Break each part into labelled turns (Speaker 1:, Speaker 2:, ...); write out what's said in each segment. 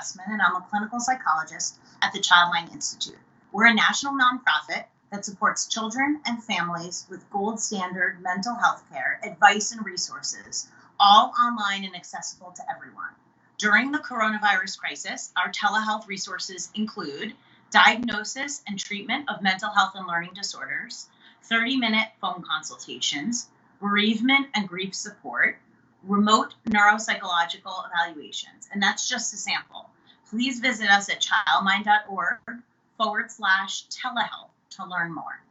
Speaker 1: Westman, and I'm a clinical psychologist at the Childline Institute. We're a national nonprofit that supports children and families with gold standard mental health care, advice, and resources, all online and accessible to everyone. During the coronavirus crisis, our telehealth resources include diagnosis and treatment of mental health and learning disorders, 30-minute phone consultations, bereavement and grief support, remote neuropsychological evaluations, and that's just a sample. Please visit us at childmind.org/telehealth to learn more.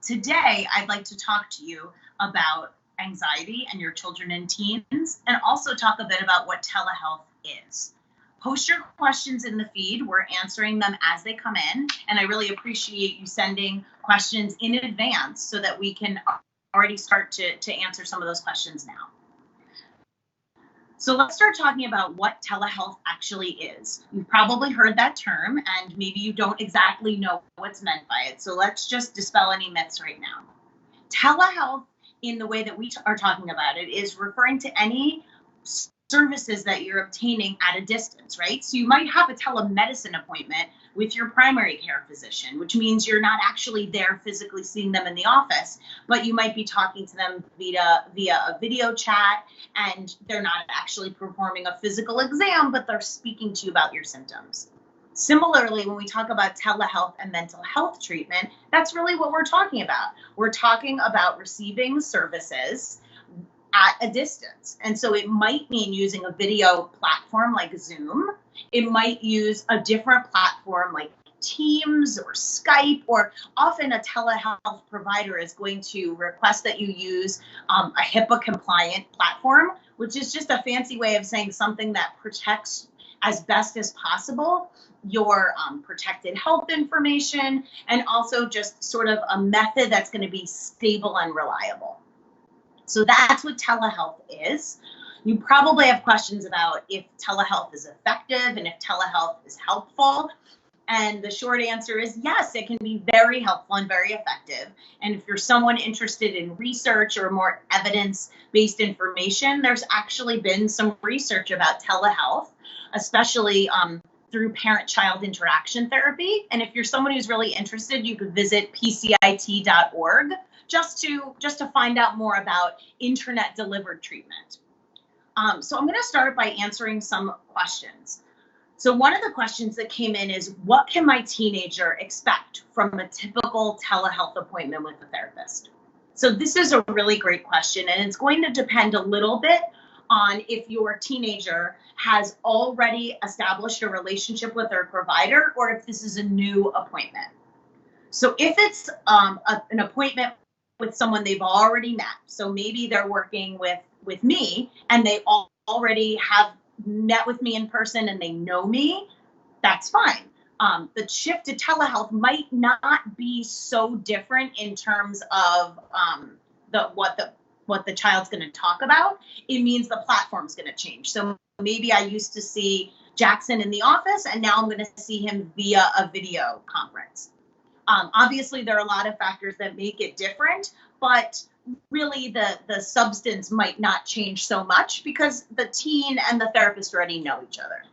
Speaker 1: Today, I'd like to talk to you about anxiety and your children and teens, and also talk a bit about what telehealth is. Post your questions in the feed. We're answering them as they come in, and I really appreciate you sending questions in advance so that we can already start to answer some of those questions now. So let's start talking about what telehealth actually is. You've probably heard that term, and maybe you don't exactly know what's meant by it. So let's just dispel any myths right now. Telehealth, in the way that we are talking about it, is referring to any services that you're obtaining at a distance, right? So you might have a telemedicine appointment with your primary care physician, which means you're not actually there physically seeing them in the office, but you might be talking to them via a video chat, and they're not actually performing a physical exam, but they're speaking to you about your symptoms. Similarly, when we talk about telehealth and mental health treatment, that's really what we're talking about. We're talking about receiving services at a distance. And so it might mean using a video platform like Zoom. It might use a different platform like Teams or Skype, or often a telehealth provider is going to request that you use a HIPAA compliant platform, which is just a fancy way of saying something that protects as best as possible your protected health information, and also just sort of a method that's going to be stable and reliable. So that's what telehealth is. You probably have questions about if telehealth is effective and if telehealth is helpful. And the short answer is yes, it can be very helpful and very effective. And if you're someone interested in research or more evidence-based information, there's actually been some research about telehealth, especially through parent-child interaction therapy. And if you're someone who's really interested, you could visit pcit.org just to find out more about internet-delivered treatment. So I'm going to start by answering some questions. So one of the questions that came in is, what can my teenager expect from a typical telehealth appointment with a therapist? So this is a really great question, and it's going to depend a little bit on if your teenager has already established a relationship with their provider or if this is a new appointment. So if it's an appointment with someone they've already met, so maybe they're working with me and they already have met with me in person and they know me, that's fine. The shift to telehealth might not be so different in terms of what the child's going to talk about. It means the platform's going to change. So maybe I used to see Jackson in the office, and now I'm going to see him via a video conference. Obviously, there are a lot of factors that make it different, but really the substance might not change so much because the teen and the therapist already know each other.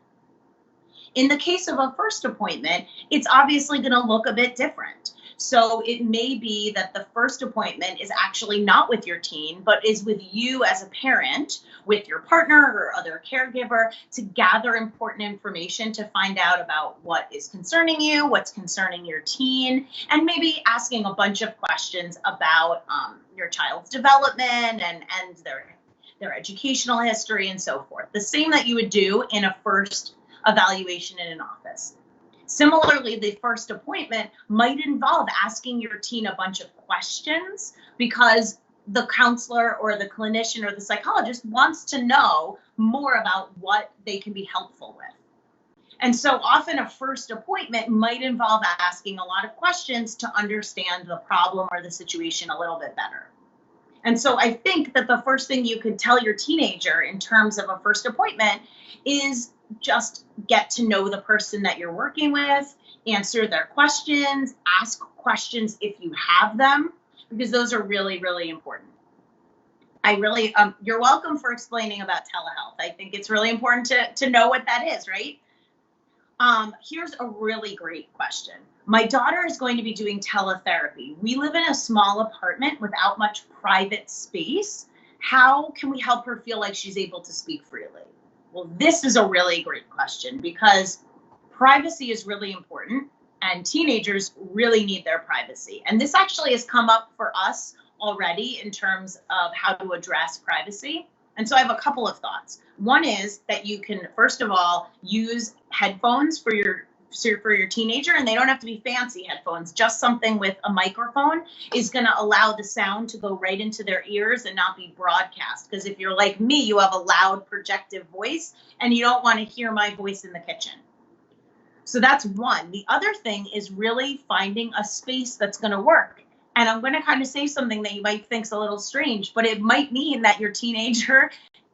Speaker 1: In the case of a first appointment, it's obviously going to look a bit different. So it may be that the first appointment is actually not with your teen, but is with you as a parent, with your partner or other caregiver, to gather important information to find out about what is concerning you, what's concerning your teen, and maybe asking a bunch of questions about your child's development and their educational history and so forth. The same that you would do in a first evaluation in an office. Similarly, the first appointment might involve asking your teen a bunch of questions because the counselor or the clinician or the psychologist wants to know more about what they can be helpful with. And so often a first appointment might involve asking a lot of questions to understand the problem or the situation a little bit better. And so I think that the first thing you could tell your teenager in terms of a first appointment is just get to know the person that you're working with, answer their questions, ask questions if you have them, because those are really, really important. You're welcome for explaining about telehealth. I think it's really important to know what that is, right? Here's a really great question. My daughter is going to be doing teletherapy. We live in a small apartment without much private space. How can we help her feel like she's able to speak freely? Well, this is a really great question because privacy is really important and teenagers really need their privacy. And this actually has come up for us already in terms of how to address privacy. And so I have a couple of thoughts. One is that you can, first of all, use headphones for your teenager, and they don't have to be fancy headphones. Just something with a microphone is going to allow the sound to go right into their ears and not be broadcast. Because if you're like me, you have a loud projective voice, and you don't want to hear my voice in the kitchen. So that's one. The other thing is really finding a space that's going to work. And I'm going to kind of say something that you might think is a little strange, but it might mean that your teenager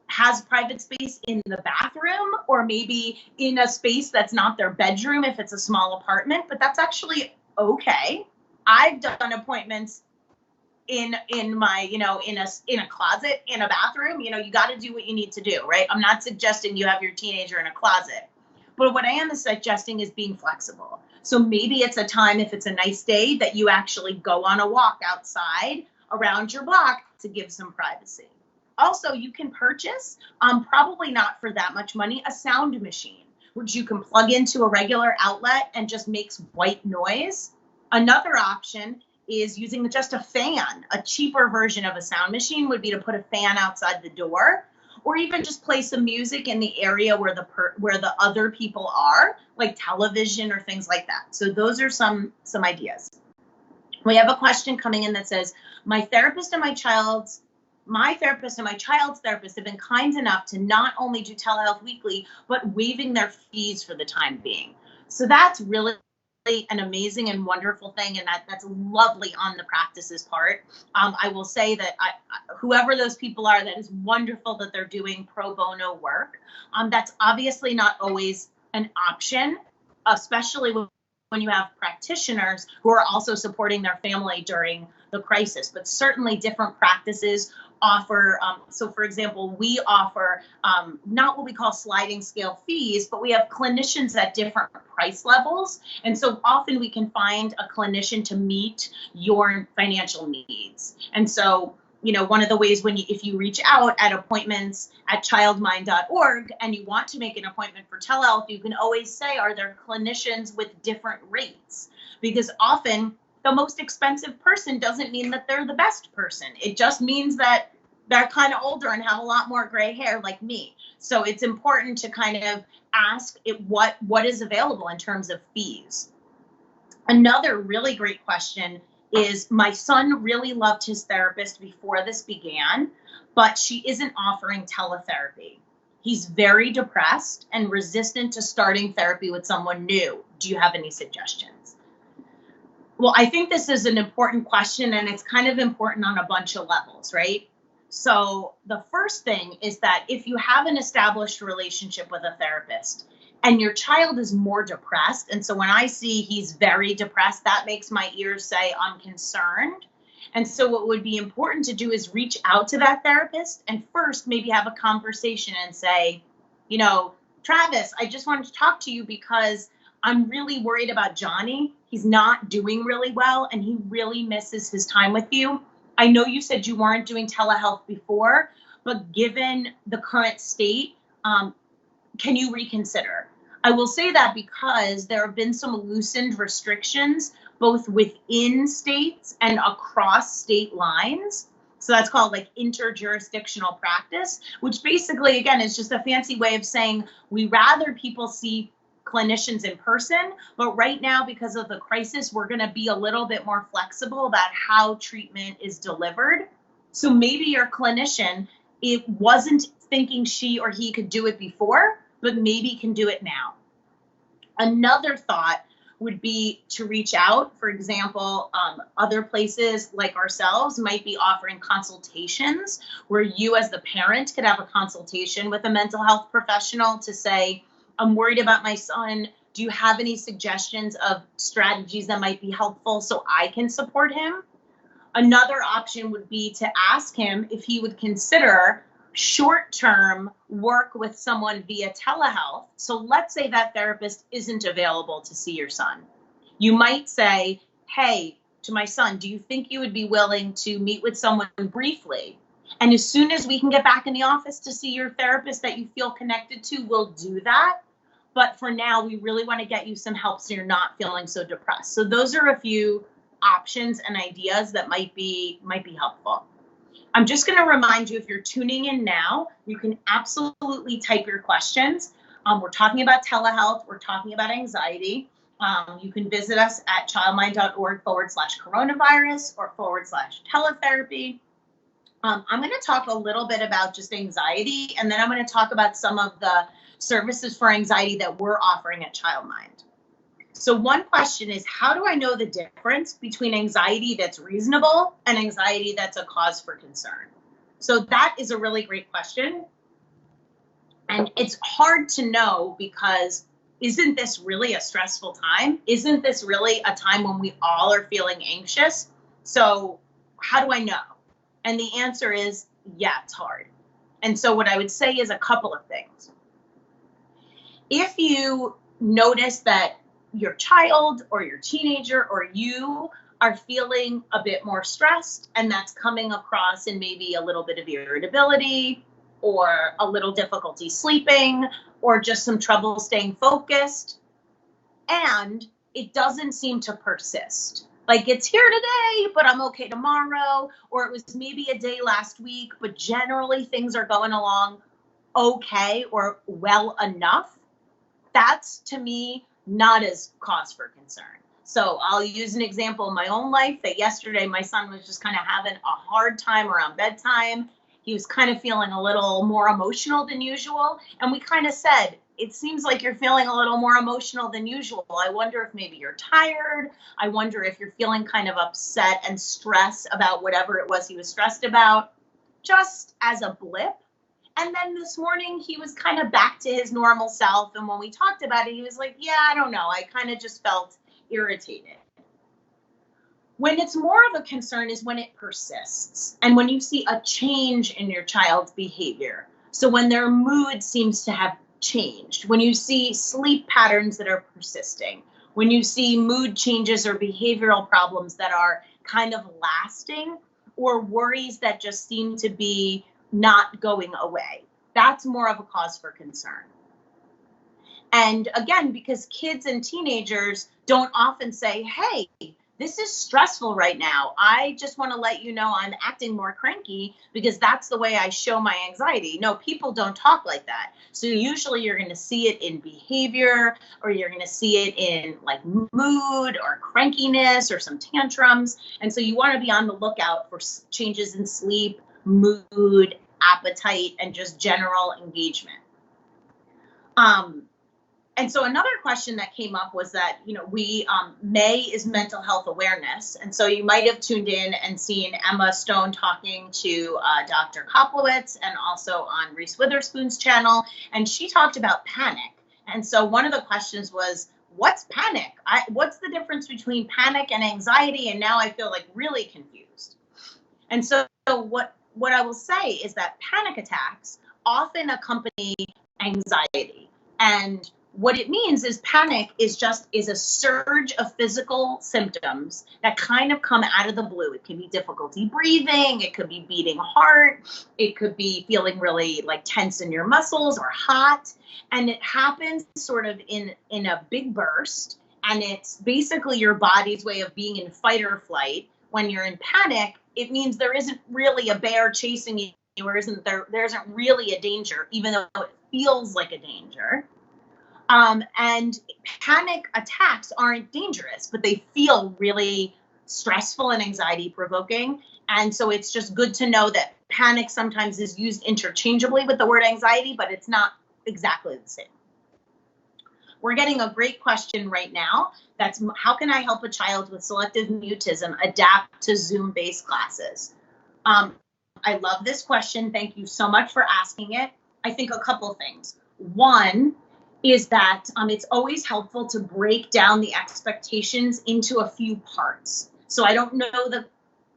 Speaker 1: has private space in the bathroom or maybe in a space that's not their bedroom if it's a small apartment, but that's actually okay. I've done appointments in my, in a closet, in a bathroom. You got to do what you need to do, right? I'm not suggesting you have your teenager in a closet, but what I am suggesting is being flexible. So maybe it's a time, if it's a nice day, that you actually go on a walk outside around your block to give some privacy. Also, you can purchase, probably not for that much money, a sound machine, which you can plug into a regular outlet and just makes white noise. Another option is using just a fan. A cheaper version of a sound machine would be to put a fan outside the door, or even just play some music in the area where the other people are, like television or things like that. So those are some ideas. We have a question coming in that says, my therapist and my child's therapist have been kind enough to not only do telehealth weekly, but waiving their fees for the time being. So that's really an amazing and wonderful thing, and that's lovely on the practice's part. I will say that whoever those people are, that is wonderful that they're doing pro bono work. That's obviously not always an option, especially when you have practitioners who are also supporting their family during the crisis, but certainly different practices offer, so for example, we offer not what we call sliding scale fees, but we have clinicians at different price levels. And so often we can find a clinician to meet your financial needs. And so, one of the ways if you reach out at appointments at childmind.org and you want to make an appointment for telehealth, you can always say, are there clinicians with different rates? Because often the most expensive person doesn't mean that they're the best person. It just means that they're kind of older and have a lot more gray hair like me. So it's important to kind of ask what is available in terms of fees. Another really great question is, my son really loved his therapist before this began, but she isn't offering teletherapy. He's very depressed and resistant to starting therapy with someone new. Do you have any suggestions? Well, I think this is an important question, and it's kind of important on a bunch of levels, right? So the first thing is that if you have an established relationship with a therapist and your child is more depressed, and so when I see he's very depressed, that makes my ears say, I'm concerned. And so what would be important to do is reach out to that therapist and first maybe have a conversation and say, Travis, I just wanted to talk to you because I'm really worried about Johnny. He's not doing really well and he really misses his time with you. I know you said you weren't doing telehealth before, but given the current state, can you reconsider? I will say that because there have been some loosened restrictions, both within states and across state lines. So that's called like interjurisdictional practice, which basically, again, is just a fancy way of saying we rather people see clinicians in person, but right now, because of the crisis, we're going to be a little bit more flexible about how treatment is delivered. So maybe your clinician, it wasn't thinking she or he could do it before, but maybe can do it now. Another thought would be to reach out. For example, other places like ourselves might be offering consultations where you as the parent could have a consultation with a mental health professional to say, I'm worried about my son. Do you have any suggestions of strategies that might be helpful so I can support him? Another option would be to ask him if he would consider short-term work with someone via telehealth. So let's say that therapist isn't available to see your son. You might say, hey, to my son, do you think you would be willing to meet with someone briefly? And as soon as we can get back in the office to see your therapist that you feel connected to, we'll do that. But for now, we really want to get you some help so you're not feeling so depressed. So those are a few options and ideas that might be helpful. I'm just going to remind you, if you're tuning in now, you can absolutely type your questions. We're talking about telehealth. We're talking about anxiety. You can visit us at childmind.org/coronavirus or /teletherapy. I'm going to talk a little bit about just anxiety, and then I'm going to talk about some of the services for anxiety that we're offering at ChildMind. So one question is, how do I know the difference between anxiety that's reasonable and anxiety that's a cause for concern? So that is a really great question. And it's hard to know because isn't this really a stressful time? Isn't this really a time when we all are feeling anxious? So how do I know? And the answer is, yeah, it's hard. And so what I would say is a couple of things. If you notice that your child or your teenager or you are feeling a bit more stressed, and that's coming across in maybe a little bit of irritability or a little difficulty sleeping or just some trouble staying focused, and it doesn't seem to persist. Like it's here today, but I'm okay tomorrow, or it was maybe a day last week, but generally things are going along okay or well enough. That's, to me, not as cause for concern. So I'll use an example in my own life that yesterday my son was just kind of having a hard time around bedtime. He was kind of feeling a little more emotional than usual. And we kind of said, it seems like you're feeling a little more emotional than usual. I wonder if maybe you're tired. I wonder if you're feeling kind of upset and stressed about whatever it was he was stressed about, just as a blip. And then this morning, he was kind of back to his normal self. And when we talked about it, he was like, yeah, I don't know. I kind of just felt irritated. When it's more of a concern is when it persists and when you see a change in your child's behavior. So when their mood seems to have changed, when you see sleep patterns that are persisting, when you see mood changes or behavioral problems that are kind of lasting, or worries that just seem to be not going away. That's more of a cause for concern. And again, because kids and teenagers don't often say, hey, this is stressful right now. I just want to let you know I'm acting more cranky because that's the way I show my anxiety. No, people don't talk like that. So usually you're going to see it in behavior, or you're going to see it in like mood or crankiness or some tantrums. And so you want to be on the lookout for changes in sleep, mood, appetite, and just general engagement. And so another question that came up was that, May is mental health awareness. And so you might have tuned in and seen Emma Stone talking to Dr. Koplowitz and also on Reese Witherspoon's channel. And she talked about panic. And so one of the questions was, what's panic? What's the difference between panic and anxiety? And now I feel like really confused. And so what I will say is that panic attacks often accompany anxiety. And what it means is panic is a surge of physical symptoms that kind of come out of the blue. It can be difficulty breathing. It could be beating heart. It could be feeling really like tense in your muscles or hot. And it happens sort of in a big burst. And it's basically your body's way of being in fight or flight. When you're in panic, it means there isn't really a bear chasing you, or there isn't really a danger, even though it feels like a danger. And panic attacks aren't dangerous, but they feel really stressful and anxiety provoking. And so it's just good to know that panic sometimes is used interchangeably with the word anxiety, but it's not exactly the same. We're getting a great question right now. That's, how can I help a child with selective mutism adapt to Zoom-based classes? I love this question. Thank you so much for asking it. I think a couple things. One is that it's always helpful to break down the expectations into a few parts. So I don't know the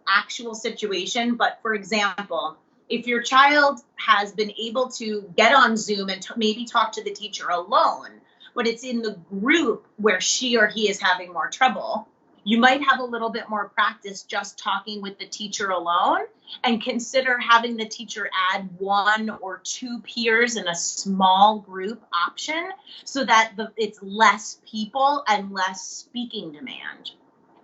Speaker 1: actual situation, but for example, If your child has been able to get on Zoom and maybe talk to the teacher alone, but it's in the group where she or he is having more trouble, you might have a little bit more practice just talking with the teacher alone, and consider having the teacher add 1 or 2 peers in a small group option so that it's less people and less speaking demand.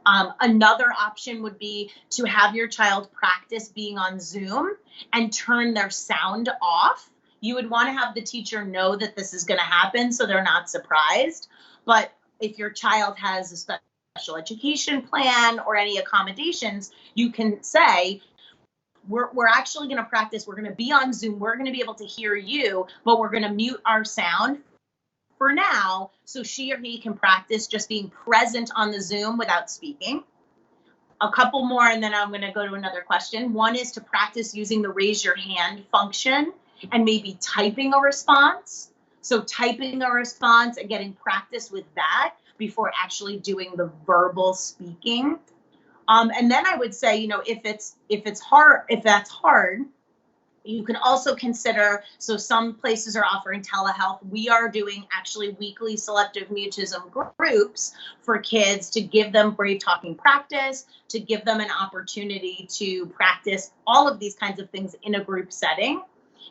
Speaker 1: Another option would be to have your child practice being on Zoom and turn their sound off. You would want to have the teacher know that this is going to happen so they're not surprised. But if your child has a special education plan or any accommodations, you can say, we're actually going to practice. We're going to be on Zoom. We're going to be able to hear you, but we're going to mute our sound for now, so she or he can practice just being present on the Zoom without speaking. A couple more, and then I'm going to go to another question. One is to practice using the raise your hand function and maybe typing a response. So typing a response and getting practice with that before actually doing the verbal speaking. And then I would say, if that's hard, you can also consider, so some places are offering telehealth. We are doing actually weekly selective mutism groups for kids to give them brave talking practice, to give them an opportunity to practice all of these kinds of things in a group setting.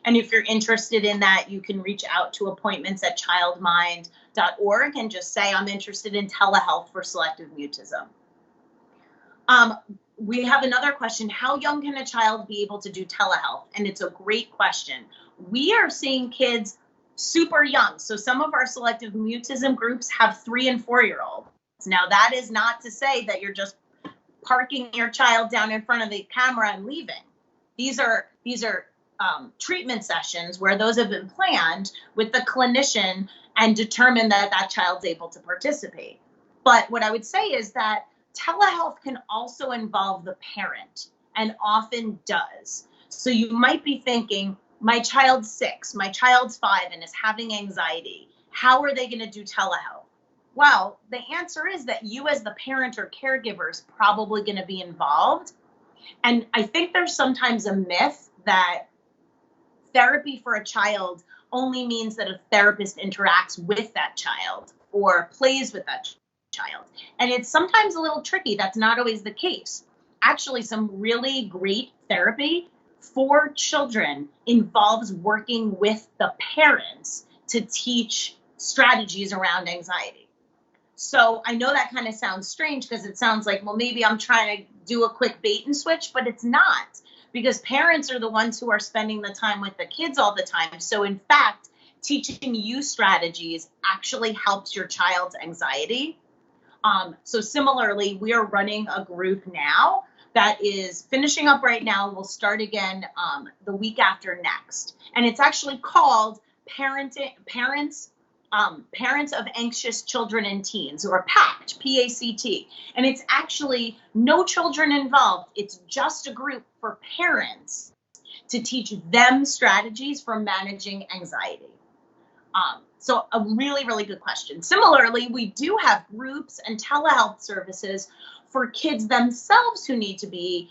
Speaker 1: And if you're interested in that, you can reach out to appointments@childmind.org and just say, I'm interested in telehealth for selective mutism. We have another question. How young can a child be able to do telehealth? And it's a great question. We are seeing kids super young. So some of our selective mutism groups have 3 and 4-year-olds. Now, that is not to say that you're just parking your child down in front of the camera and leaving. These are treatment sessions where those have been planned with the clinician and determine that child's able to participate. But what I would say is that telehealth can also involve the parent, and often does. So you might be thinking, my child's 6, my child's 5 and is having anxiety. How are they going to do telehealth? Well, the answer is that you as the parent or caregiver is probably going to be involved. And I think there's sometimes a myth that therapy for a child only means that a therapist interacts with that child or plays with that child. And it's sometimes a little tricky. That's not always the case. Actually, some really great therapy for children involves working with the parents to teach strategies around anxiety. So I know that kind of sounds strange because it sounds like, well, maybe I'm trying to do a quick bait and switch, but it's not, because parents are the ones who are spending the time with the kids all the time. So in fact, teaching you strategies actually helps your child's anxiety. So similarly, we are running a group now that is finishing up right now. We'll start again the week after next. And it's actually called Parents of Anxious Children and Teens, or PACT, P-A-C-T. And it's actually no children involved. It's just a group for parents to teach them strategies for managing anxiety. So a really, really good question. Similarly, we do have groups and telehealth services for kids themselves who need to be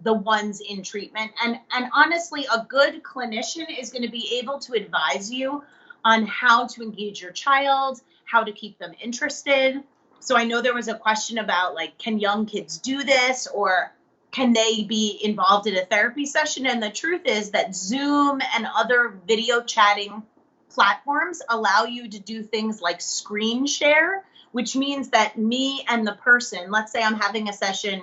Speaker 1: the ones in treatment. And honestly, a good clinician is going to be able to advise you on how to engage your child, how to keep them interested. So I know there was a question about, like, can young kids do this, or can they be involved in a therapy session? And the truth is that Zoom and other video chatting platforms allow you to do things like screen share, which means that me and the person, let's say I'm having a session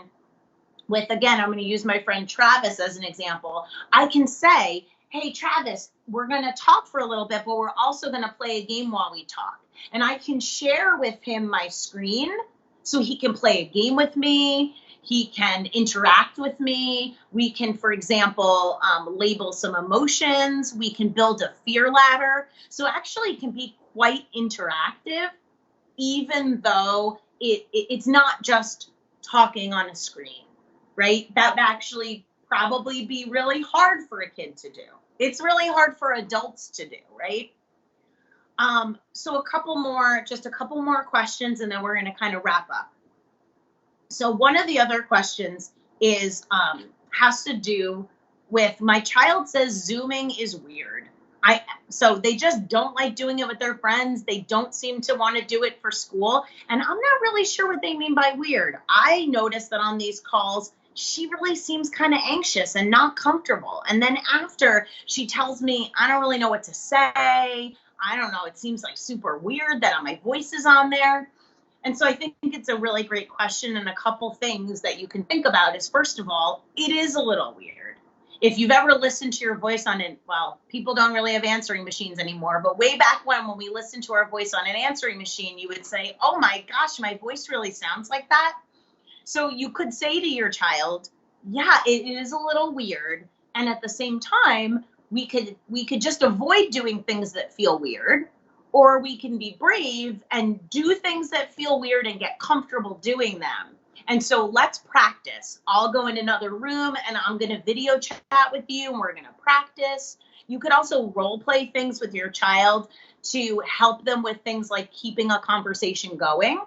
Speaker 1: with, again, I'm going to use my friend Travis as an example. I can say, hey, Travis, we're going to talk for a little bit, but we're also going to play a game while we talk. And I can share with him my screen so he can play a game with me. He can interact with me. We can, for example, label some emotions. We can build a fear ladder. So actually it can be quite interactive, even though it's not just talking on a screen, right? That would actually probably be really hard for a kid to do. It's really hard for adults to do, right? So a couple more questions, and then we're going to kind of wrap up. So one of the other questions is has to do with my child says Zooming is weird. So they just don't like doing it with their friends. They don't seem to want to do it for school. And I'm not really sure what they mean by weird. I noticed that on these calls, she really seems kind of anxious and not comfortable. And then after, she tells me, I don't really know what to say. I don't know. It seems like super weird that my voice is on there. And so I think it's a really great question. And a couple things that you can think about is, first of all, it is a little weird. If you've ever listened to your voice on it, well, people don't really have answering machines anymore, but way back when we listened to our voice on an answering machine, you would say, oh my gosh, my voice really sounds like that. So you could say to your child, yeah, it is a little weird. And at the same time, we could just avoid doing things that feel weird, or we can be brave and do things that feel weird and get comfortable doing them. And so let's practice. I'll go in another room and I'm going to video chat with you and we're going to practice. You could also role play things with your child to help them with things like keeping a conversation going.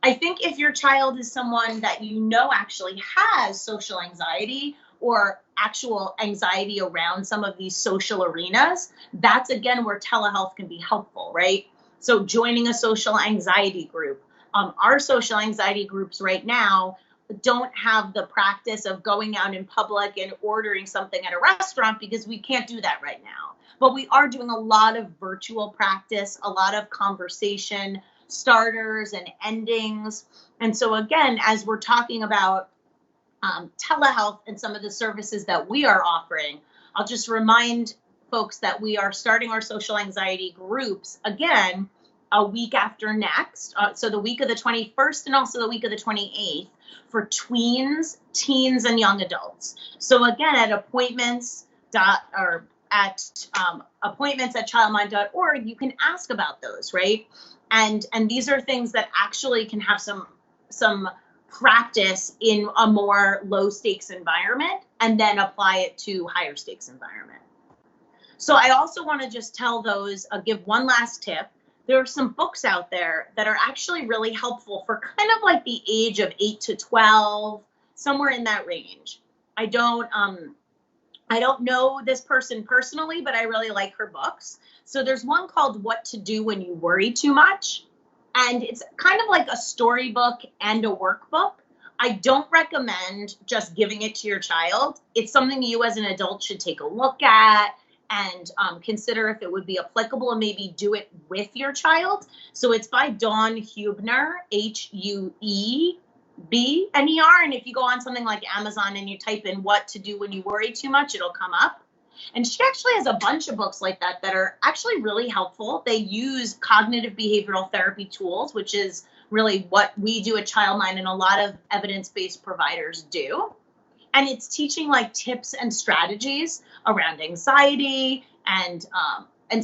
Speaker 1: I think if your child is someone that you know actually has social anxiety or actual anxiety around some of these social arenas, that's again where telehealth can be helpful, right? So joining a social anxiety group. Our social anxiety groups right now don't have the practice of going out in public and ordering something at a restaurant because we can't do that right now. But we are doing a lot of virtual practice, a lot of conversation starters and endings. And so again, as we're talking about telehealth and some of the services that we are offering, I'll just remind folks that we are starting our social anxiety groups again a week after next. So the week of the 21st and also the week of the 28th for tweens, teens, and young adults. So again, at appointments at childmind.org, you can ask about those, right? And these are things that actually can have some practice in a more low stakes environment and then apply it to higher stakes environment. So I also want to just give one last tip. There are some books out there that are actually really helpful for kind of like the age of 8 to 12, somewhere in that range. I don't know this person personally, but I really like her books. So there's one called What to Do When You Worry Too Much. And it's kind of like a storybook and a workbook. I don't recommend just giving it to your child. It's something you as an adult should take a look at and consider if it would be applicable and maybe do it with your child. So it's by Dawn Huebner, Huebner. And if you go on something like Amazon and you type in What to Do When You Worry Too Much, it'll come up. And she actually has a bunch of books like that are actually really helpful. They use cognitive behavioral therapy tools, which is really what we do at Childmind and a lot of evidence-based providers do. And it's teaching like tips and strategies around anxiety, and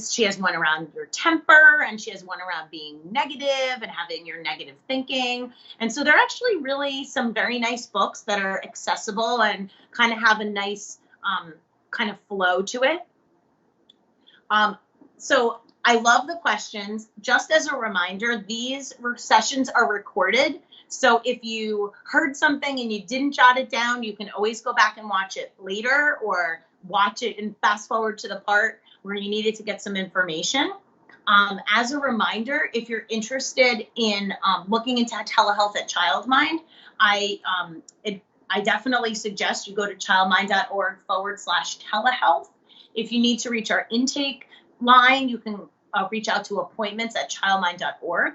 Speaker 1: she has one around your temper, and she has one around being negative and having your negative thinking. And so they're actually really some very nice books that are accessible and kind of have a nice kind of flow to it. So I love the questions. Just as a reminder, these sessions are recorded. So if you heard something and you didn't jot it down, you can always go back and watch it later or watch it and fast forward to the part where you needed to get some information. As a reminder, if you're interested in looking into telehealth at Childmind, I definitely suggest you go to childmind.org/telehealth. If you need to reach our intake line, you can reach out to appointments at childmind.org.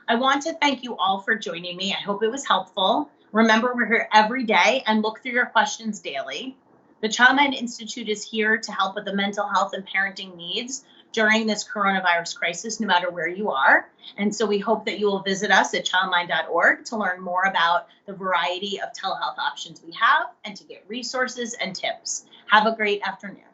Speaker 1: I want to thank you all for joining me. I hope it was helpful. Remember, we're here every day and look through your questions daily. The Childmind Institute is here to help with the mental health and parenting needs during this coronavirus crisis, no matter where you are. And so we hope that you will visit us at childmind.org to learn more about the variety of telehealth options we have and to get resources and tips. Have a great afternoon.